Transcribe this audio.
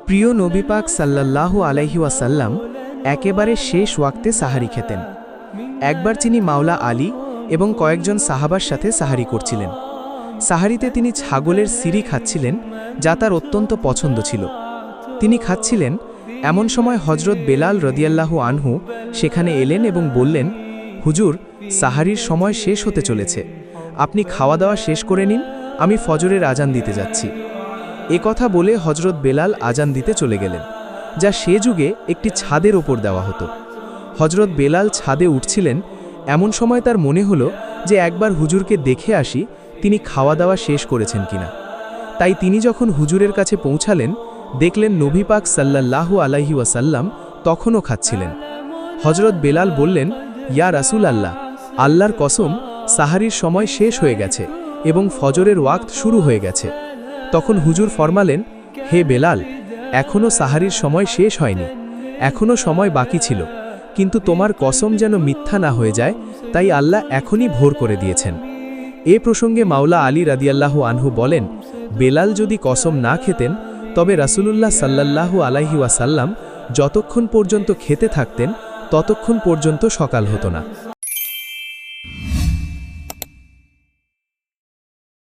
প্রিয় নবী পাক সাল্লাল্লাহু আলাইহি ওয়াসাল্লাম একেবারে শেষ ওয়াক্তে সাহারি খেতেন। একবার তিনি মাওলা আলী এবং কয়েকজন সাহাবার সাথে সাহারি করছিলেন। সাহারিতে তিনি ছাগলের সিরি খাচ্ছিলেন, যা তার অত্যন্ত পছন্দ ছিল। তিনি খাচ্ছিলেন, এমন সময় হজরত বেলাল রাদিয়াল্লাহু আনহু সেখানে এলেন এবং বললেন, হুজুর, সাহারির সময় শেষ হতে চলেছে, আপনি খাওয়া দাওয়া শেষ করে নিন, আমি ফজরের আজান দিতে যাচ্ছি। এ কথা বলে হজরত বেলাল আজান দিতে চলে গেলেন, যা সে যুগে একটি ছাদের ওপর দেওয়া হতো। হজরত বেলাল ছাদে উঠছিলেন, এমন সময় তার মনে হলো যে একবার হুজুরকে দেখে আসি তিনি খাওয়া দাওয়া শেষ করেছেন কিনা। তাই তিনি যখন হুজুরের কাছে পৌঁছালেন, দেখলেন নবী পাক সাল্লাল্লাহু আলাইহি ওয়াসাল্লাম তখনও খাচ্ছিলেন। হজরত বেলাল বললেন, ইয়া রাসূল আল্লাহ, আল্লাহর কসম, সাহারির সময় শেষ হয়ে গেছে এবং ফজরের ওয়াক্ত শুরু হয়ে গেছে। তখন হুজুর ফরমালেন, হে বেলাল, এখনও সাহারির সময় শেষ হয়নি, এখনও সময় বাকি ছিল, কিন্তু তোমার কসম যেন মিথ্যা না হয়ে যায়, তাই আল্লাহ এখনই ভোর করে দিয়েছেন। এ প্রসঙ্গে মাওলা আলী রাদিয়াল্লাহু আনহু বলেন, বেলাল যদি কসম না খেতেন তবে রাসূলুল্লাহ সাল্লাল্লাহু আলাইহি ওয়াসাল্লাম যতক্ষণ পর্যন্ত খেতে থাকতেন ততক্ষণ পর্যন্ত সকাল হতো না।